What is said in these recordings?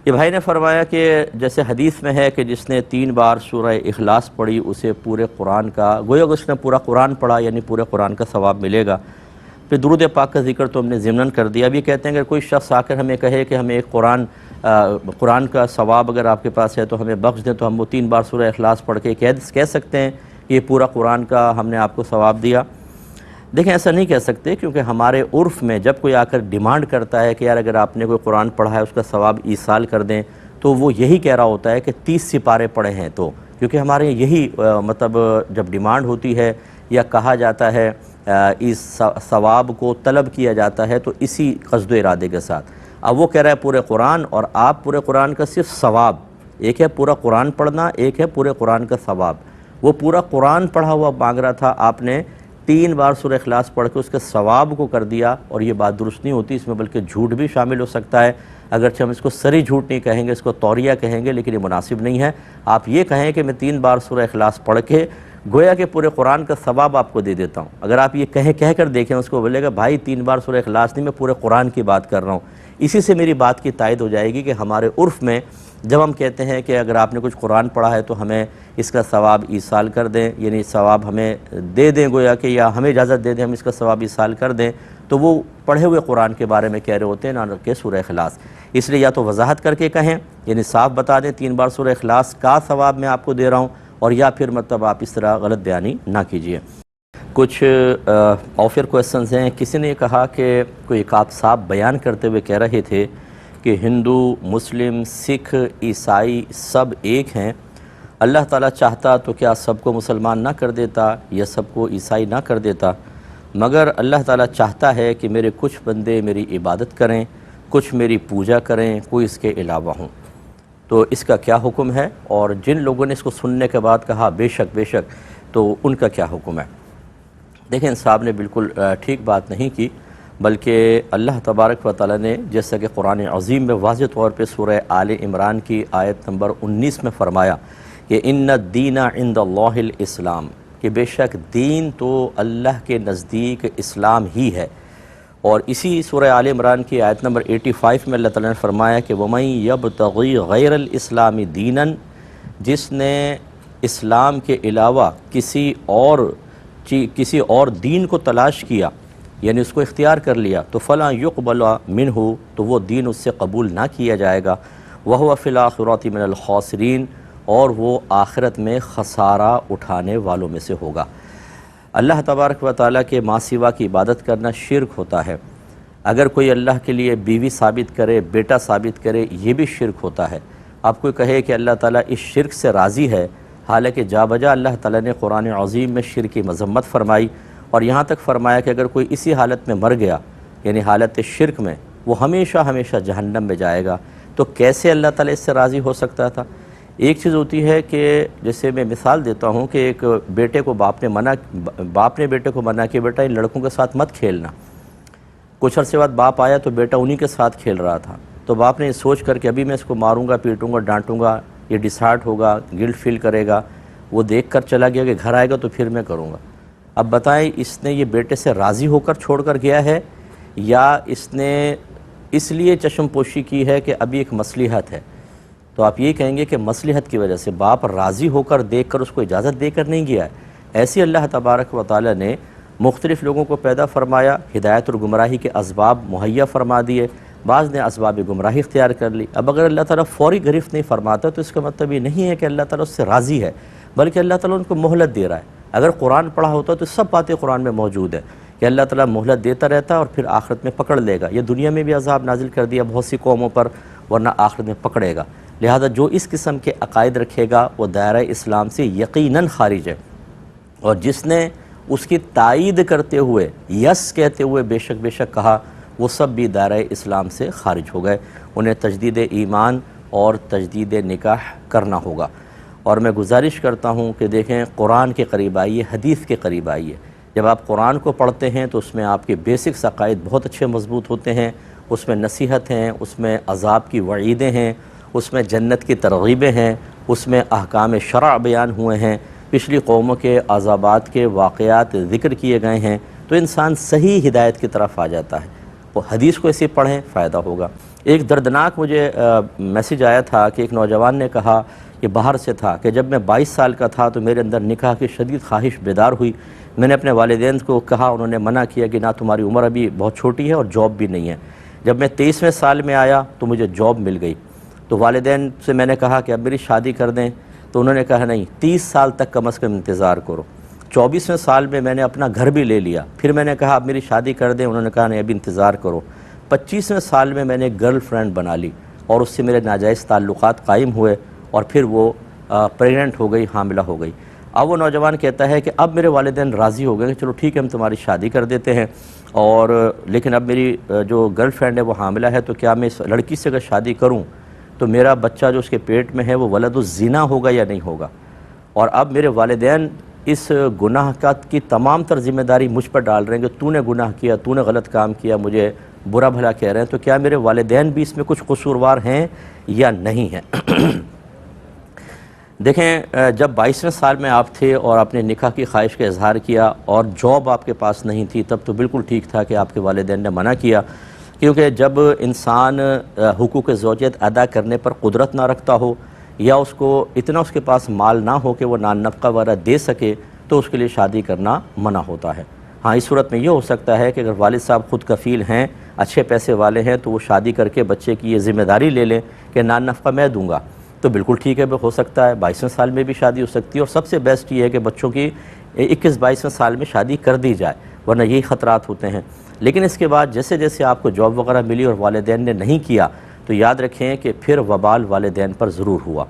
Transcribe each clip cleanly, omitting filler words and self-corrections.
یہ بھائی نے فرمایا کہ جیسے حدیث میں ہے کہ جس نے 3 بار سورہ اخلاص پڑھی اسے پورے قرآن کا گویا کہ اس نے پورا قرآن پڑھا، یعنی پورے قرآن کا ثواب ملے گا۔ پھر درود پاک کا ذکر تو ہم نے ضمناً کر دیا۔ اب یہ کہتے ہیں کہ کوئی شخص آ کر ہمیں کہے کہ ہمیں ایک قرآن کا ثواب اگر آپ کے پاس ہے تو ہمیں بخش دیں، تو ہم وہ 3 بار سورہ اخلاص پڑھ کے کہہ سکتے ہیں کہ یہ پورا قرآن کا ہم نے آپ کو ثواب دیا؟ دیکھیں ایسا نہیں کہہ سکتے، کیونکہ ہمارے عرف میں جب کوئی آ کر ڈیمانڈ کرتا ہے کہ یار اگر آپ نے کوئی قرآن پڑھا ہے اس کا ثواب ایصال کر دیں، تو وہ یہی کہہ رہا ہوتا ہے کہ 30 سپارے پڑھے ہیں تو، کیونکہ ہمارے یہی مطلب جب ڈیمانڈ ہوتی ہے یا کہا جاتا ہے اس ثواب کو طلب کیا جاتا ہے تو اسی قصد و ارادے کے ساتھ۔ اب وہ کہہ رہا ہے پورے قرآن، اور آپ پورے قرآن کا صرف ثواب، ایک ہے پورا قرآن پڑھنا، ایک ہے پورے قرآن کا ثواب۔ وہ پورا قرآن پڑھا ہوا مانگ رہا تھا، آپ نے 3 بار سورہ اخلاص پڑھ کے اس کے ثواب کو کر دیا، اور یہ بات درست نہیں ہوتی، اس میں بلکہ جھوٹ بھی شامل ہو سکتا ہے۔ اگرچہ ہم اس کو سری جھوٹ نہیں کہیں گے، اس کو توریہ کہیں گے، لیکن یہ مناسب نہیں ہے۔ آپ یہ کہیں کہ میں 3 بار سورہ اخلاص پڑھ کے گویا کہ پورے قرآن کا ثواب آپ کو دے دیتا ہوں۔ اگر آپ یہ کہہ کر دیکھیں اس کو، بولے گا بھائی 3 بار سورہ اخلاص نہیں، میں پورے قرآن کی بات کر رہا ہوں۔ اسی سے میری بات کی تائید ہو جائے گی کہ ہمارے عرف میں جب ہم کہتے ہیں کہ اگر آپ نے کچھ قرآن پڑھا ہے تو ہمیں اس کا ثواب ایصال کر دیں، یعنی ثواب ہمیں دے دیں گویا کہ، یا ہمیں اجازت دے دیں ہم اس کا ثواب ایصال کر دیں، تو وہ پڑھے ہوئے قرآن کے بارے میں کہہ رہے ہوتے ہیں، نہ کہ سورہ اخلاص۔ اس لیے یا تو وضاحت کر کے کہیں، یعنی صاف بتا دیں 3 بار سورہ اخلاص کا ثواب میں آپ کو دے رہا ہوں، اور یا پھر مطلب آپ اس طرح غلط بیانی نہ کیجیے۔ کچھ آفر کویسچنز ہیں۔ کسی نے کہا کہ کوئی ایک آپ صاحب بیان کرتے ہوئے کہہ رہے تھے کہ ہندو، مسلم، سکھ، عیسائی سب ایک ہیں، اللہ تعالیٰ چاہتا تو کیا سب کو مسلمان نہ کر دیتا یا سب کو عیسائی نہ کر دیتا، مگر اللہ تعالیٰ چاہتا ہے کہ میرے کچھ بندے میری عبادت کریں، کچھ میری پوجا کریں، کوئی اس کے علاوہ ہوں، تو اس کا کیا حکم ہے؟ اور جن لوگوں نے اس کو سننے کے بعد کہا بے شک بے شک، تو ان کا کیا حکم ہے؟ دیکھیں صاحب نے بالکل ٹھیک بات نہیں کی، بلکہ اللہ تبارک و تعالیٰ نے جیسا کہ قرآن عظیم میں واضح طور پہ سورہ آل عمران کی آیت نمبر 19 میں فرمایا کہ ان الدین عند اللہ الاسلام، کہ بے شک دین تو اللہ کے نزدیک اسلام ہی ہے۔ اور اسی سورہ آل عمران کی آیت نمبر 85 میں اللہ تعالیٰ نے فرمایا کہ وَمَن يَبْتَغِي غَيْرَ الْإِسْلَامِ دِينًا، جس نے اسلام کے علاوہ کسی اور دین کو تلاش کیا، یعنی اس کو اختیار کر لیا، تو فَلَا يُقْبَلَ مِنْهُ، تو وہ دین اس سے قبول نہ کیا جائے گا، وَهُوَ فِي الْآخِرَةِ مِنَ الْخَاسِرِينَ، اور وہ آخرت میں خسارہ اٹھانے والوں میں سے ہوگا۔ اللہ تبارک و تعالیٰ کے ماں سوا کی عبادت کرنا شرک ہوتا ہے۔ اگر کوئی اللہ کے لیے بیوی ثابت کرے، بیٹا ثابت کرے، یہ بھی شرک ہوتا ہے۔ آپ کوئی کہے کہ اللہ تعالیٰ اس شرک سے راضی ہے، حالانکہ جا بجا اللہ تعالیٰ نے قرآن عظیم میں شرک کی مذمت فرمائی، اور یہاں تک فرمایا کہ اگر کوئی اسی حالت میں مر گیا، یعنی حالت شرک میں، وہ ہمیشہ ہمیشہ جہنم میں جائے گا۔ تو کیسے اللہ تعالیٰ اس سے راضی ہو سکتا تھا؟ ایک چیز ہوتی ہے کہ جیسے میں مثال دیتا ہوں کہ ایک بیٹے کو باپ نے بیٹے کو منع کیا، بیٹا ان لڑکوں کے ساتھ مت کھیلنا۔ کچھ عرصے بعد باپ آیا تو بیٹا انہی کے ساتھ کھیل رہا تھا، تو باپ نے یہ سوچ کر کہ ابھی میں اس کو ماروں گا، پیٹوں گا، ڈانٹوں گا، یہ ڈسہارٹ ہوگا، گلٹ فیل کرے گا، وہ دیکھ کر چلا گیا کہ گھر آئے گا تو پھر میں کروں گا۔ اب بتائیں اس نے یہ بیٹے سے راضی ہو کر چھوڑ کر گیا ہے، یا اس نے اس لیے چشم پوشی کی ہے کہ ابھی ایک مصلحت ہے؟ تو آپ یہ کہیں گے کہ مصلحت کی وجہ سے باپ راضی ہو کر دیکھ کر اس کو اجازت دے کر نہیں گیا ہے۔ ایسی اللہ تبارک و تعالیٰ نے مختلف لوگوں کو پیدا فرمایا، ہدایت اور گمراہی کے اسباب مہیا فرما دیے، بعض نے اسباب گمراہی اختیار کر لی۔ اب اگر اللہ تعالیٰ فوری گرفت نہیں فرماتا تو اس کا مطلب یہ نہیں ہے کہ اللہ تعالیٰ اس سے راضی ہے، بلکہ اللہ تعالیٰ ان کو مہلت دے رہا ہے۔ اگر قرآن پڑھا ہوتا تو سب باتیں قرآن میں موجود ہیں کہ اللہ تعالیٰ مہلت دیتا رہتا ہے اور پھر آخرت میں پکڑ لے گا۔ یہ دنیا میں بھی عذاب نازل کر دیا بہت سی قوموں پر، ورنہ آخرت میں پکڑے گا۔ لہذا جو اس قسم کے عقائد رکھے گا وہ دائرہ اسلام سے یقیناً خارج ہے، اور جس نے اس کی تائید کرتے ہوئے، یس کہتے ہوئے بے شک کہا، وہ سب بھی دائرہ اسلام سے خارج ہو گئے۔ انہیں تجدید ایمان اور تجدید نکاح کرنا ہوگا۔ اور میں گزارش کرتا ہوں کہ دیکھیں قرآن کے قریب آئیے، حدیث کے قریب آئیے۔ جب آپ قرآن کو پڑھتے ہیں تو اس میں آپ کے بیسکس عقائد بہت اچھے مضبوط ہوتے ہیں، اس میں نصیحت ہیں، اس میں عذاب کی وعیدیں ہیں، اس میں جنت کی ترغیبیں ہیں، اس میں احکام شرع بیان ہوئے ہیں، پچھلی قوموں کے عذابات کے واقعات ذکر کیے گئے ہیں، تو انسان صحیح ہدایت کی طرف آ جاتا ہے۔ وہ حدیث کو ایسے پڑھیں، فائدہ ہوگا۔ ایک دردناک مجھے میسیج آیا تھا کہ ایک نوجوان نے کہا، یہ باہر سے تھا، کہ جب میں 22 سال کا تھا تو میرے اندر نکاح کی شدید خواہش بیدار ہوئی۔ میں نے اپنے والدین کو کہا، انہوں نے منع کیا کہ نہ تمہاری عمر ابھی بہت چھوٹی ہے اور جاب بھی نہیں ہے۔ جب میں 23ویں سال میں آیا تو مجھے جاب مل گئی، تو والدین سے میں نے کہا کہ اب میری شادی کر دیں، تو انہوں نے کہا نہیں، 30 سال تک کم از کم انتظار کرو۔ 24ویں سال میں نے اپنا گھر بھی لے لیا، پھر میں نے کہا اب میری شادی کر دیں، انہوں نے کہا نہیں ابھی انتظار کرو۔ 25ویں سال میں نے ایک گرل فرینڈ بنا لی اور اس سے میرے ناجائز تعلقات قائم ہوئے اور پھر وہ پریگننٹ ہو گئی، حاملہ ہو گئی۔ اب وہ نوجوان کہتا ہے کہ اب میرے والدین راضی ہو گئے کہ چلو ٹھیک ہے ہم تمہاری شادی کر دیتے ہیں، اور لیکن اب میری جو گرل فرینڈ ہے وہ حاملہ ہے، تو کیا میں اس لڑکی سے اگر شادی کروں تو میرا بچہ جو اس کے پیٹ میں ہے وہ ولد الزنا ہوگا یا نہیں ہوگا؟ اور اب میرے والدین اس گناہ کی تمام تر ذمہ داری مجھ پر ڈال رہے ہیں کہ تو نے گناہ کیا، تو نے غلط کام کیا، مجھے برا بھلا کہہ رہے ہیں، تو کیا میرے والدین بھی اس میں کچھ قصوروار ہیں یا نہیں ہیں؟ دیکھیں، جب 22ویں سال میں آپ تھے اور آپ نے نکاح کی خواہش کا اظہار کیا اور جاب آپ کے پاس نہیں تھی، تب تو بالکل ٹھیک تھا کہ آپ کے والدین نے منع کیا، کیونکہ جب انسان حقوق زوجیت ادا کرنے پر قدرت نہ رکھتا ہو یا اس کو اتنا اس کے پاس مال نہ ہو کہ وہ نان نفقہ وغیرہ دے سکے، تو اس کے لیے شادی کرنا منع ہوتا ہے۔ ہاں، اس صورت میں یہ ہو سکتا ہے کہ اگر والد صاحب خود کفیل ہیں، اچھے پیسے والے ہیں، تو وہ شادی کر کے بچے کی یہ ذمہ داری لے لیں کہ نان نفقہ میں دوں گا، تو بالکل ٹھیک ہے، ہو سکتا ہے 22ویں سال میں بھی شادی ہو سکتی ہے، اور سب سے بیسٹ یہ ہے کہ بچوں کی 21-22ویں سال میں شادی کر دی جائے، ورنہ یہی خطرات ہوتے ہیں۔ لیکن اس کے بعد جیسے جیسے آپ کو جاب وغیرہ ملی اور والدین نے نہیں کیا، تو یاد رکھیں کہ پھر وبال والدین پر ضرور ہوا،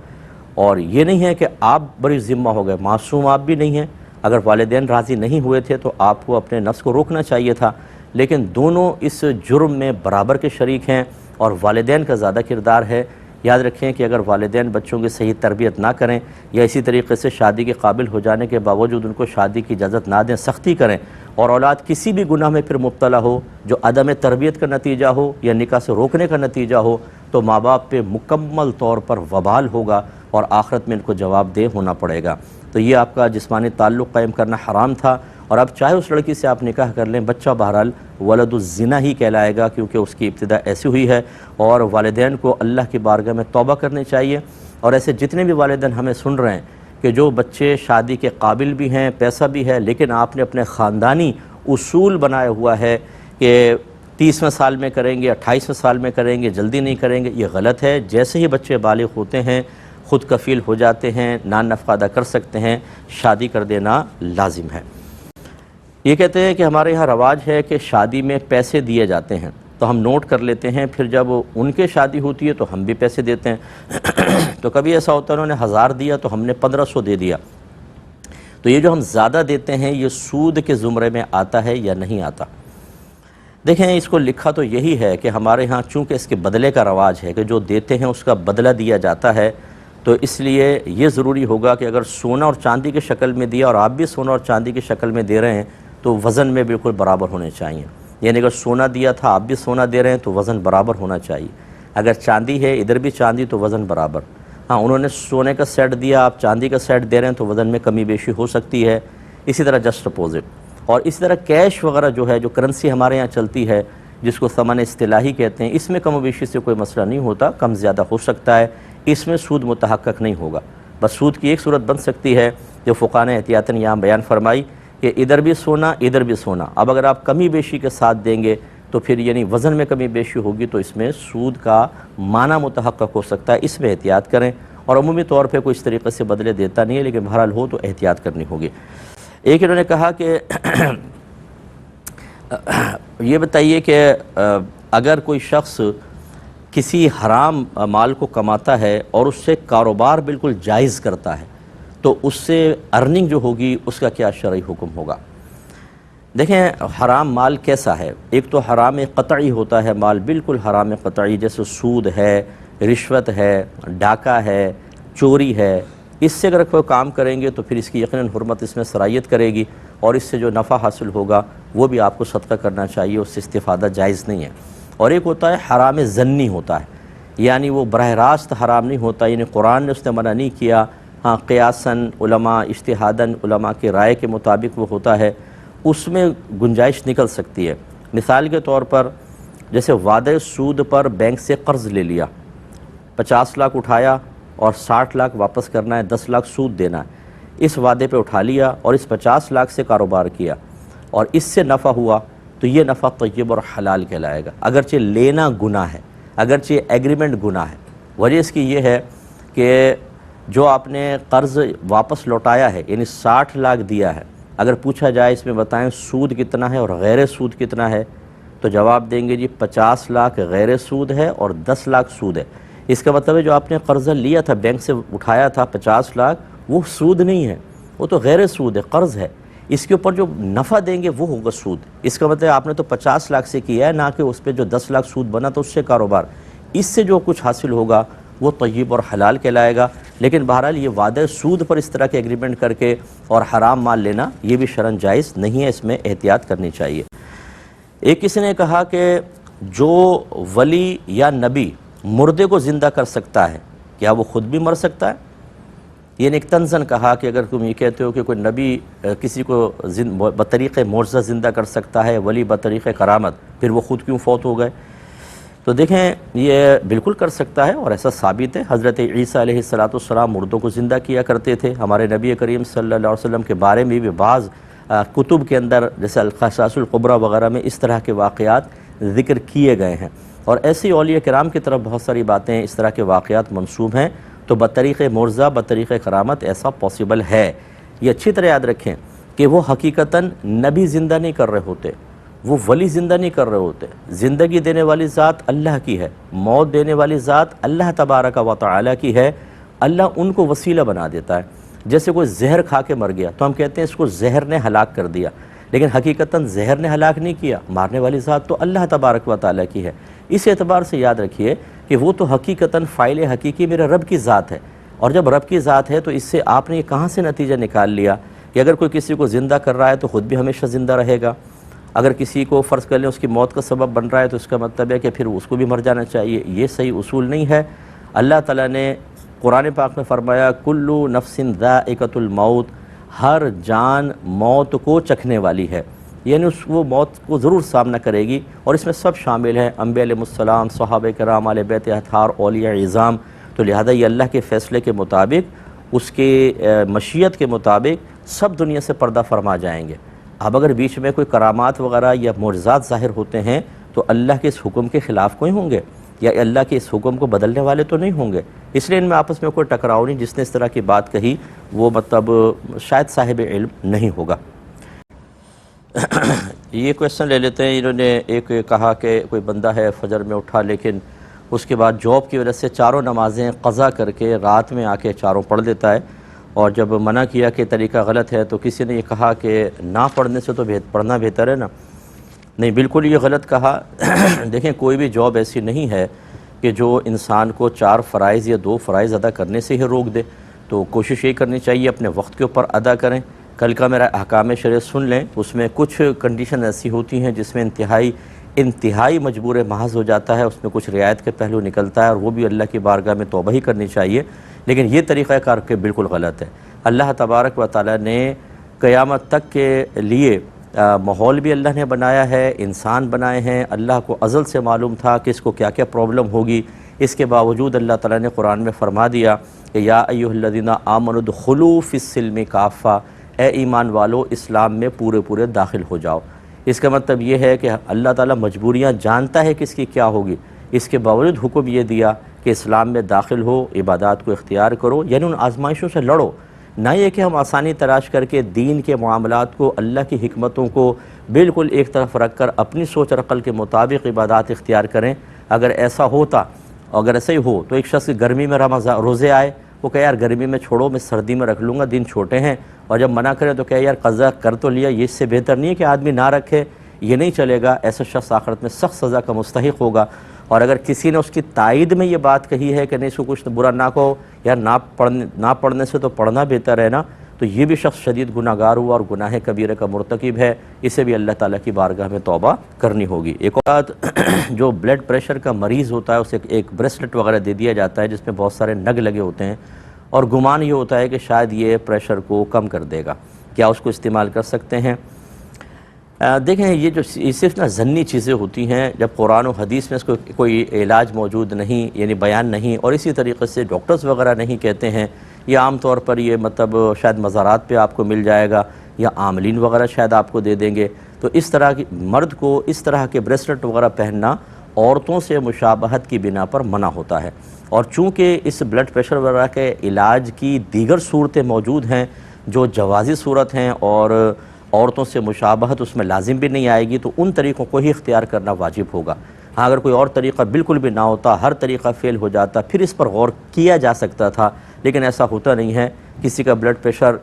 اور یہ نہیں ہے کہ آپ بڑی ذمہ ہو گئے، معصوم آپ بھی نہیں ہیں۔ اگر والدین راضی نہیں ہوئے تھے تو آپ کو اپنے نفس کو روکنا چاہیے تھا، لیکن دونوں اس جرم میں برابر کے شریک ہیں اور والدین کا زیادہ کردار ہے۔ یاد رکھیں کہ اگر والدین بچوں کی صحیح تربیت نہ کریں یا اسی طریقے سے شادی کے قابل ہو جانے کے باوجود ان کو شادی کی اجازت نہ دیں، سختی کریں، اور اولاد کسی بھی گناہ میں پھر مبتلا ہو جو عدم تربیت کا نتیجہ ہو یا نکاح سے روکنے کا نتیجہ ہو، تو ماں باپ پہ مکمل طور پر وبال ہوگا اور آخرت میں ان کو جواب دہ ہونا پڑے گا۔ تو یہ آپ کا جسمانی تعلق قائم کرنا حرام تھا، اور اب چاہے اس لڑکی سے آپ نکاح کر لیں، بچہ بہرحال ولد الزنا ہی کہلائے گا، کیونکہ اس کی ابتدا ایسی ہوئی ہے۔ اور والدین کو اللہ کی بارگاہ میں توبہ کرنی چاہیے، اور ایسے جتنے بھی والدین ہمیں سن رہے ہیں کہ جو بچے شادی کے قابل بھی ہیں، پیسہ بھی ہے، لیکن آپ نے اپنے خاندانی اصول بنایا ہوا ہے کہ 30ویں سال میں کریں گے، 28ویں سال میں کریں گے، جلدی نہیں کریں گے، یہ غلط ہے۔ جیسے ہی بچے بالغ ہوتے ہیں، خود کفیل ہو جاتے ہیں، نان نفقہ ادا کر سکتے ہیں، شادی کر دینا لازم ہے۔ یہ کہتے ہیں کہ ہمارے یہاں رواج ہے کہ شادی میں پیسے دیے جاتے ہیں، تو ہم نوٹ کر لیتے ہیں، پھر جب ان کے شادی ہوتی ہے تو ہم بھی پیسے دیتے ہیں۔ تو کبھی ایسا ہوتا ہے انہوں نے 1000 دیا تو ہم نے 1500 دے دیا، تو یہ جو ہم زیادہ دیتے ہیں یہ سود کے زمرے میں آتا ہے یا نہیں آتا؟ دیکھیں، اس کو لکھا تو یہی ہے کہ ہمارے ہاں چونکہ اس کے بدلے کا رواج ہے کہ جو دیتے ہیں اس کا بدلہ دیا جاتا ہے، تو اس لیے یہ ضروری ہوگا کہ اگر سونا اور چاندی کی شکل میں دیا اور آپ بھی سونا اور چاندی کی شکل میں دے رہے ہیں تو وزن میں بالکل برابر ہونے چاہیے۔ یعنی اگر سونا دیا تھا آپ بھی سونا دے رہے ہیں تو وزن برابر ہونا چاہیے، اگر چاندی ہے ادھر بھی چاندی تو وزن برابر۔ ہاں، انہوں نے سونے کا سیٹ دیا، آپ چاندی کا سیٹ دے رہے ہیں تو وزن میں کمی بیشی ہو سکتی ہے، اسی طرح جسٹ اپوزٹ۔ اور اسی طرح کیش وغیرہ جو ہے، جو کرنسی ہمارے یہاں چلتی ہے جس کو ثمن اصطلاحی کہتے ہیں، اس میں کم و بیشی سے کوئی مسئلہ نہیں ہوتا، کم زیادہ ہو سکتا ہے، اس میں سود متحقق نہیں ہوگا۔ بس سود کی ایک صورت بن سکتی ہے جو فقہاء نے احتیاطاً یہاں بیان فرمائی کہ ادھر بھی سونا ادھر بھی سونا۔ اب اگر آپ کمی بیشی کے ساتھ دیں گے تو پھر یعنی وزن میں کمی بیشی ہوگی تو اس میں سود کا معنی متحقق ہو سکتا ہے، اس میں احتیاط کریں۔ اور عمومی طور پہ کوئی اس طریقے سے بدلے دیتا نہیں ہے، لیکن بہرحال ہو تو احتیاط کرنی ہوگی۔ ایک انہوں نے کہا کہ یہ بتائیے کہ اگر کوئی شخص کسی حرام مال کو کماتا ہے اور اس سے کاروبار بالکل جائز کرتا ہے تو اس سے ارننگ جو ہوگی اس کا کیا شرعی حکم ہوگا؟ دیکھیں، حرام مال کیسا ہے؟ ایک تو حرام قطعی ہوتا ہے مال، بالکل حرام قطعی، جیسے سود ہے، رشوت ہے، ڈاکہ ہے، چوری ہے۔ اس سے اگر کوئی کام کریں گے تو پھر اس کی یقیناً حرمت اس میں سرایت کرے گی، اور اس سے جو نفع حاصل ہوگا وہ بھی آپ کو صدقہ کرنا چاہیے، اس سے استفادہ جائز نہیں ہے۔ اور ایک ہوتا ہے حرام ظنی ہوتا ہے، یعنی وہ براہ راست حرام نہیں ہوتا، یعنی قرآن نے اس نے منع نہیں کیا، ہاں قیاساً علماء اجتہاداً علماء کے رائے کے مطابق وہ ہوتا ہے، اس میں گنجائش نکل سکتی ہے۔ مثال کے طور پر جیسے وعدہ سود پر بینک سے قرض لے لیا، 50 لاکھ اٹھایا اور 60 لاکھ واپس کرنا ہے، 10 لاکھ سود دینا ہے، اس وعدے پہ اٹھا لیا اور اس 50 لاکھ سے کاروبار کیا اور اس سے نفع ہوا تو یہ نفع طیب اور حلال کہلائے گا، اگرچہ لینا گناہ ہے، اگرچہ ایگریمنٹ گناہ ہے۔ وجہ اس کی یہ ہے کہ جو آپ نے قرض واپس لوٹایا ہے، یعنی 60 لاکھ دیا ہے، اگر پوچھا جائے اس میں بتائیں سود کتنا ہے اور غیر سود کتنا ہے، تو جواب دیں گے جی 50 لاکھ غیر سود ہے اور 10 لاکھ سود ہے۔ اس کا مطلب ہے جو آپ نے قرضہ لیا تھا، بینک سے اٹھایا تھا 50 لاکھ، وہ سود نہیں ہے، وہ تو غیر سود ہے، قرض ہے۔ اس کے اوپر جو نفع دیں گے وہ ہوگا سود۔ اس کا مطلب آپ نے تو 50 لاکھ سے کیا ہے، نہ کہ اس پہ جو 10 لاکھ سود بنا تو اس سے کاروبار، اس سے جو کچھ حاصل ہوگا وہ طیب اور حلال کہلائے گا۔ لیکن بہرحال یہ وعدہ سود پر اس طرح کے ایگریمنٹ کر کے اور حرام مال لینا یہ بھی شرعاً جائز نہیں ہے، اس میں احتیاط کرنی چاہیے۔ ایک کسی نے کہا کہ جو ولی یا نبی مردے کو زندہ کر سکتا ہے، کیا وہ خود بھی مر سکتا ہے؟ یہ ایک طنزاً کہا کہ اگر تم یہ کہتے ہو کہ کوئی نبی کسی کو بطریق معجزہ زندہ کر سکتا ہے، ولی بطریق کرامت، پھر وہ خود کیوں فوت ہو گئے؟ تو دیکھیں یہ بالکل کر سکتا ہے اور ایسا ثابت ہے۔ حضرت عیسیٰ علیہ السلام مردوں کو زندہ کیا کرتے تھے۔ ہمارے نبی کریم صلی اللہ علیہ وسلم کے بارے میں بھی بعض کتب کے اندر جیسے القصص الکبریٰ وغیرہ میں اس طرح کے واقعات ذکر کیے گئے ہیں، اور ایسی اولیاء کرام کی طرف بہت ساری باتیں اس طرح کے واقعات منسوب ہیں۔ تو بطریق معجزہ، بطریق کرامت ایسا پاسبل ہے۔ یہ اچھی طرح یاد رکھیں کہ وہ حقیقتاً نبی زندہ نہیں کر رہے ہوتے، وہ ولی زندہ نہیں کر رہے ہوتے۔ زندگی دینے والی ذات اللہ کی ہے، موت دینے والی ذات اللہ تبارک و تعالی کی ہے۔ اللہ ان کو وسیلہ بنا دیتا ہے۔ جیسے کوئی زہر کھا کے مر گیا تو ہم کہتے ہیں اس کو زہر نے ہلاک کر دیا، لیکن حقیقتاً زہر نے ہلاک نہیں کیا، مارنے والی ذات تو اللہ تبارک و تعالی کی ہے۔ اس اعتبار سے یاد رکھیے کہ وہ تو حقیقتاً فاعل حقیقی میرے رب کی ذات ہے، اور جب رب کی ذات ہے تو اس سے آپ نے یہ کہاں سے نتیجہ نکال لیا کہ اگر کوئی کسی کو زندہ کر رہا ہے تو خود بھی ہمیشہ زندہ رہے گا، اگر کسی کو فرض کر لیں اس کی موت کا سبب بن رہا ہے تو اس کا مطلب ہے کہ پھر اس کو بھی مر جانا چاہیے۔ یہ صحیح اصول نہیں ہے۔ اللہ تعالیٰ نے قرآن پاک میں فرمایا کلُّ نفس ذائقۃ الموت، ہر جان موت کو چکھنے والی ہے، یعنی وہ موت کو ضرور سامنا کرے گی، اور اس میں سب شامل ہیں انبیاء علیہ السلام، صحابہ کرام، اہل بیت اطہار، اولیاء عظام۔ تو لہذا یہ اللہ کے فیصلے کے مطابق، اس کے مشیت کے مطابق سب دنیا سے پردہ فرما جائیں گے۔ اب اگر بیچ میں کوئی کرامات وغیرہ یا معجزات ظاہر ہوتے ہیں تو اللہ کے اس حکم کے خلاف کوئی ہوں گے یا اللہ کے اس حکم کو بدلنے والے تو نہیں ہوں گے، اس لیے ان میں آپس میں کوئی ٹکراؤ نہیں۔ جس نے اس طرح کی بات کہی وہ مطلب شاید صاحب علم نہیں ہوگا۔ یہ کویسچن لے لیتے ہیں۔ انہوں نے ایک کہا کہ کوئی بندہ ہے فجر میں اٹھا لیکن اس کے بعد جاب کی وجہ سے چاروں نمازیں قضا کر کے رات میں آ کے چاروں پڑھ لیتا ہے، اور جب منع کیا کہ طریقہ غلط ہے تو کسی نے یہ کہا کہ نہ پڑھنے سے تو پڑھنا بہتر ہے نا۔ نہیں، بالکل یہ غلط کہا۔ دیکھیں کوئی بھی جاب ایسی نہیں ہے کہ جو انسان کو 4 فرائض یا 2 فرائض ادا کرنے سے ہی روک دے، تو کوشش یہ کرنی چاہیے اپنے وقت کے اوپر ادا کریں۔ کل کا میرا احکام شرع سن لیں، اس میں کچھ کنڈیشن ایسی ہوتی ہیں جس میں انتہائی مجبور محض ہو جاتا ہے، اس میں کچھ رعایت کے پہلو نکلتا ہے، اور وہ بھی اللہ کی بارگاہ میں توبہ ہی کرنی چاہیے۔ لیکن یہ طریقہ کار کے بالکل غلط ہے۔ اللہ تبارک و تعالی نے قیامت تک کے لیے ماحول بھی اللہ نے بنایا ہے، انسان بنائے ہیں۔ اللہ کو ازل سے معلوم تھا کہ اس کو کیا کیا پرابلم ہوگی، اس کے باوجود اللہ تعالیٰ نے قرآن میں فرما دیا کہ یا ایھا الذین آمنوا ادخلوا فی السلم کافہ، اے ایمان والو اسلام میں پورے داخل ہو جاؤ۔ اس کا مطلب یہ ہے کہ اللہ تعالیٰ مجبوریاں جانتا ہے کہ اس کی کیا ہوگی، اس کے باوجود حکم یہ دیا کہ اسلام میں داخل ہو، عبادات کو اختیار کرو، یعنی ان آزمائشوں سے لڑو۔ نہ یہ کہ ہم آسانی تلاش کر کے دین کے معاملات کو، اللہ کی حکمتوں کو بالکل ایک طرف رکھ کر اپنی سوچ اور عقل کے مطابق عبادات اختیار کریں۔ اگر ایسا ہوتا، اگر ایسا ہی ہو تو ایک شخص گرمی میں روزے آئے، وہ کہے یار گرمی میں چھوڑو، میں سردی میں رکھ لوں گا، دن چھوٹے ہیں، اور جب منع کرے تو کہے یار قضا کر تو لیا۔ یہ اس سے بہتر نہیں ہے کہ آدمی نہ رکھے، یہ نہیں چلے گا۔ ایسا شخص آخرت میں سخت سزا کا مستحق ہوگا۔ اور اگر کسی نے اس کی تائید میں یہ بات کہی ہے کہ نہیں اس کو کچھ برا نہ کہو، یار نہ پڑھنے سے تو پڑھنا بہتر ہے نا، تو یہ بھی شخص شدید گناہ گار ہوا اور گناہ کبیرہ کا مرتکب ہے۔ اسے بھی اللہ تعالیٰ کی بارگاہ میں توبہ کرنی ہوگی۔ ایک بات، جو بلڈ پریشر کا مریض ہوتا ہے اسے ایک بریسلٹ وغیرہ دے دیا جاتا ہے جس میں بہت سارے نگ لگے ہوتے ہیں، اور گمان یہ ہوتا ہے کہ شاید یہ پریشر کو کم کر دے گا۔ کیا اس کو استعمال کر سکتے ہیں؟ دیکھیں یہ جو صرف نا ضنی چیزیں ہوتی ہیں، جب قرآن و حدیث میں اس کو کوئی علاج موجود نہیں، یعنی بیان نہیں، اور اسی طریقے سے ڈاکٹرز وغیرہ نہیں کہتے ہیں، یا عام طور پر یہ مطلب شاید مزارات پہ آپ کو مل جائے گا، یا عاملین وغیرہ شاید آپ کو دے دیں گے، تو اس طرح کی مرد کو اس طرح کے بریسلٹ وغیرہ پہننا عورتوں سے مشابہت کی بنا پر منع ہوتا ہے۔ اور چونکہ اس بلڈ پریشر وغیرہ کے علاج کی دیگر صورتیں موجود ہیں جو جوازی صورت ہیں، اور عورتوں سے مشابہت اس میں لازم بھی نہیں آئے گی، تو ان طریقوں کو ہی اختیار کرنا واجب ہوگا۔ ہاں اگر کوئی اور طریقہ بالکل بھی نہ ہوتا، ہر طریقہ فیل ہو جاتا، پھر اس پر غور کیا جا سکتا تھا، لیکن ایسا ہوتا نہیں ہے۔ کسی کا بلڈ پریشر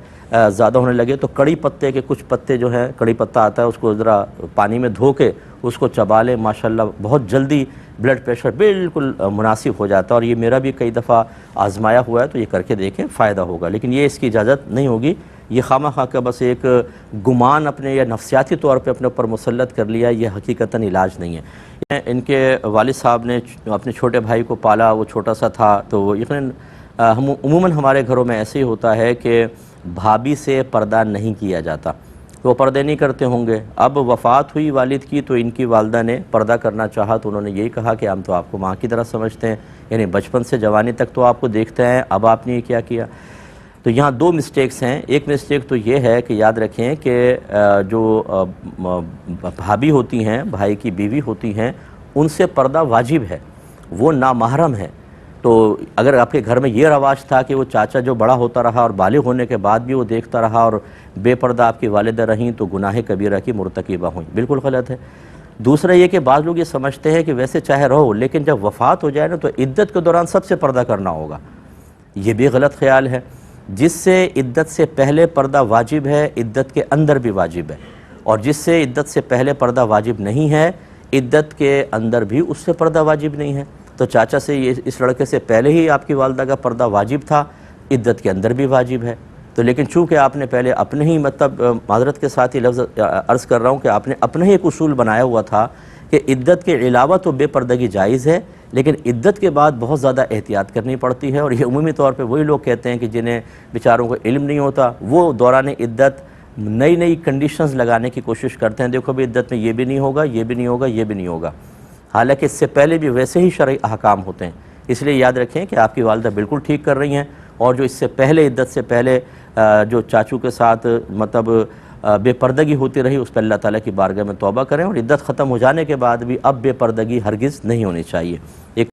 زیادہ ہونے لگے تو کڑی پتے کے کچھ پتے جو ہیں، کڑی پتہ آتا ہے، اس کو ذرا پانی میں دھو کے اس کو چبا لیں، ماشاءاللہ بہت جلدی بلڈ پریشر بالکل مناسب ہو جاتا ہے۔ اور یہ میرا بھی کئی دفعہ آزمایا ہوا ہے، تو یہ کر کے دیکھیں، فائدہ ہوگا، لیکن یہ اس کی اجازت نہیں ہوگی۔ یہ خواہ مخواہ کا بس ایک گمان اپنے یا نفسیاتی طور پہ اپنے اوپر مسلط کر لیا، یہ حقیقتاً علاج نہیں ہے۔ ان کے والد صاحب نے اپنے چھوٹے بھائی کو پالا، وہ چھوٹا سا تھا، تو وہ یقیناً عموماً ہمارے گھروں میں ایسے ہی ہوتا ہے کہ بھابھی سے پردہ نہیں کیا جاتا، تو وہ پردے نہیں کرتے ہوں گے۔ اب وفات ہوئی والد کی، تو ان کی والدہ نے پردہ کرنا چاہا، تو انہوں نے یہی کہا کہ ہم تو آپ کو ماں کی طرح سمجھتے ہیں، یعنی بچپن سے جوانی تک تو آپ کو دیکھتے ہیں، اب آپ نے یہ کیا کیا؟ تو یہاں دو مسٹیکس ہیں۔ ایک مسٹیک تو یہ ہے کہ یاد رکھیں کہ جو بھابھی ہوتی ہیں، بھائی کی بیوی ہوتی ہیں، ان سے پردہ واجب ہے، وہ نامحرم ہے۔ تو اگر آپ کے گھر میں یہ رواج تھا کہ وہ چاچا جو بڑا ہوتا رہا اور بالغ ہونے کے بعد بھی وہ دیکھتا رہا اور بے پردہ آپ کی والدہ رہیں، تو گناہ کبیرہ کی مرتکبہ ہوئیں، بالکل غلط ہے۔ دوسرا یہ کہ بعض لوگ یہ سمجھتے ہیں کہ ویسے چاہے رہو، لیکن جب وفات ہو جائے نا تو عدت کے دوران سب سے پردہ کرنا ہوگا، یہ بھی غلط خیال ہے۔ جس سے عدت سے پہلے پردہ واجب ہے، عدت کے اندر بھی واجب ہے، اور جس سے عدت سے پہلے پردہ واجب نہیں ہے، عدت کے اندر بھی اس سے پردہ واجب نہیں ہے۔ تو چاچا سے اس لڑکے سے پہلے ہی آپ کی والدہ کا پردہ واجب تھا، عدت کے اندر بھی واجب ہے۔ تو لیکن چونکہ آپ نے پہلے اپنے ہی مطلب معذرت کے ساتھ یہ لفظ عرض کر رہا ہوں کہ آپ نے اپنا ہی ایک اصول بنایا ہوا تھا کہ عدت کے علاوہ تو بے پردگی جائز ہے، لیکن عدت کے بعد بہت زیادہ احتیاط کرنی پڑتی ہے۔ اور یہ عمومی طور پہ وہی لوگ کہتے ہیں کہ جنہیں بیچاروں کو علم نہیں ہوتا، وہ دوران عدت نئی کنڈیشنز لگانے کی کوشش کرتے ہیں، دیکھو بھی عدت میں یہ بھی نہیں ہوگا، یہ بھی نہیں ہوگا، یہ بھی نہیں ہوگا، حالانکہ اس سے پہلے بھی ویسے ہی شرعی احکام ہوتے ہیں۔ اس لیے یاد رکھیں کہ آپ کی والدہ بالکل ٹھیک کر رہی ہیں، اور جو اس سے پہلے عدت سے پہلے جو چاچو کے ساتھ مطلب بے پردگی ہوتی رہی، اس پہ اللہ تعالیٰ کی بارگاہ میں توبہ کریں، اور عدت ختم ہو جانے کے بعد بھی اب بے پردگی ہرگز نہیں ہونی چاہیے۔ ایک